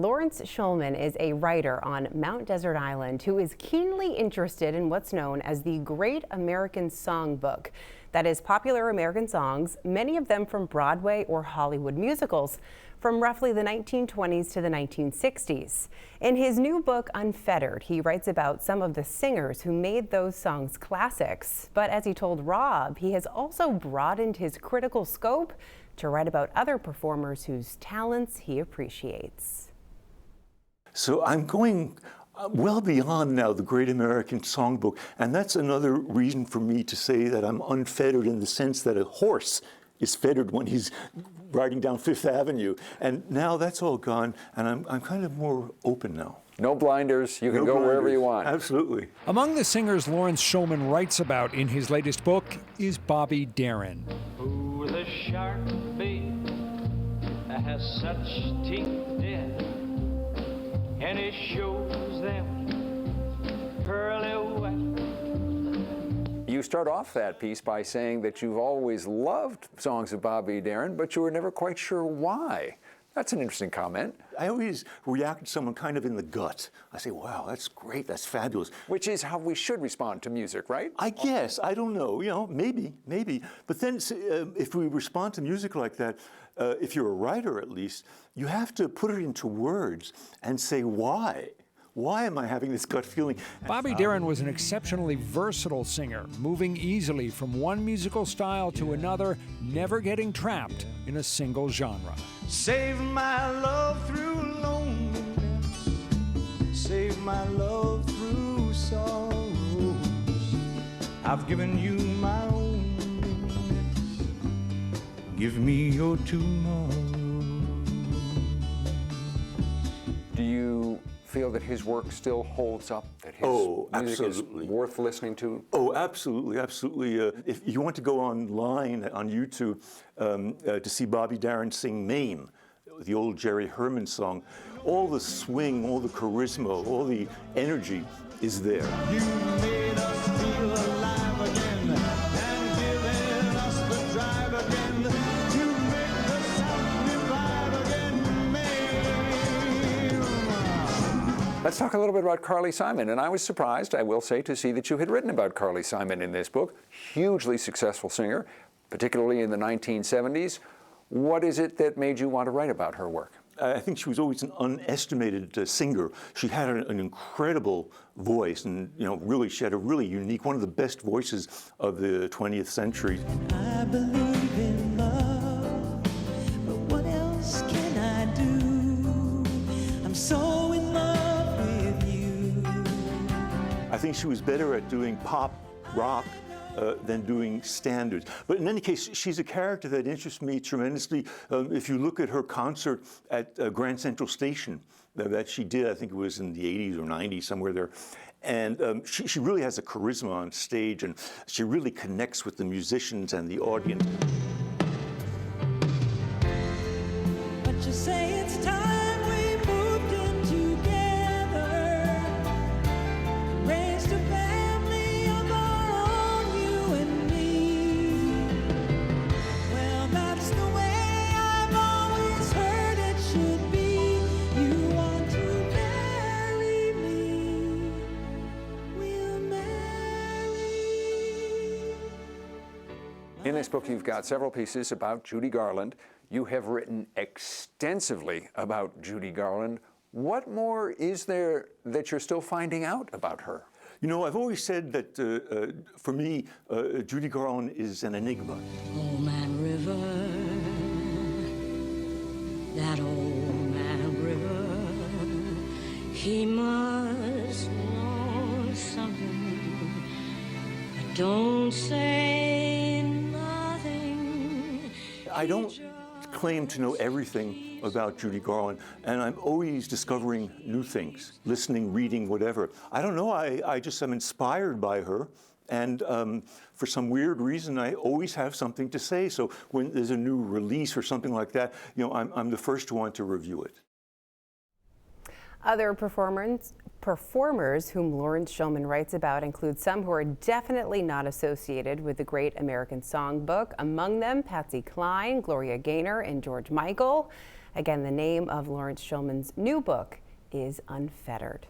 Lawrence Schulman is a writer on Mount Desert Island who is keenly interested in what's known as the Great American Songbook. That is popular American songs, many of them from Broadway or Hollywood musicals, from roughly the 1920s to the 1960s. In his new book, Unfettered, he writes about some of the singers who made those songs classics. But as he told Rob, he has also broadened his critical scope to write about other performers whose talents he appreciates. So I'm going well beyond now the Great American Songbook, and that's another reason for me to say that I'm unfettered in the sense that a horse is fettered when he's riding down Fifth Avenue, and now that's all gone, and I'm kind of more open now. No blinders, you can go wherever you want. Absolutely. Among the singers Lawrence Schulman writes about in his latest book is Bobby Darin. Oh, the shark bait has such teeth dead, and it shows them pearly white. You start off that piece by saying that you've always loved songs of Bobby Darin, but you were never quite sure why. That's an interesting comment. I always react to someone kind of in the gut. I say, wow, that's great, that's fabulous. Which is how we should respond to music, right? I guess, I don't know, maybe. But then if we respond to music like that, if you're a writer at least, you have to put it into words and say why. Why am I having this gut feeling? Bobby Darin was an exceptionally versatile singer, moving easily from one musical style to another, never getting trapped in a single genre. Save my love through loneliness, save my love through sorrows. I've given you my own minutes, give me your tomorrow. Do you feel that his work still holds up, that his music absolutely. is worth listening to? Oh, absolutely. If you want to go online on YouTube to see Bobby Darin sing Maine, the old Jerry Herman song, all the swing, all the charisma, all the energy is there. You made us feel alive again and given us the drive again to make the sound revive again, Maine. Let's talk a little bit about Carly Simon. And I was surprised, I will say, to see that you had written about Carly Simon in this book. Hugely successful singer, particularly in the 1970s. What is it that made you want to write about her work? I think she was always an unestimated singer. She had an incredible voice, and really, she had a really unique, one of the best voices of the 20th century. I believe in love, but what else can I do? I'm so in love with you. I think she was better at doing pop, rock, than doing standards. But in any case, she's a character that interests me tremendously. If you look at her concert at Grand Central Station that she did, I think it was in the 80s or 90s, somewhere there, and she really has a charisma on stage, and she really connects with the musicians and the audience. But you say it's time we moved in together, raised a family of our own, you and me. Well, that's the way I've always heard it should be. You want to marry me, we'll marry. In this book, you've got several pieces about Judy Garland. You have written extensively about Judy Garland. What more is there that you're still finding out about her? I've always said that for me, Judy Garland is an enigma. Old Man River, that old man River, he must know something, but don't say nothing. I don't claim to know everything about Judy Garland, and I'm always discovering new things, listening, reading, whatever. I don't know, I just am inspired by her, and for some weird reason, I always have something to say. So when there's a new release or something like that, I'm the first to want to review it. Other performers whom Lawrence Schulman writes about include some who are definitely not associated with the Great American Songbook. Among them, Patsy Cline, Gloria Gaynor, and George Michael. Again, the name of Lawrence Schulman's new book is Unfettered.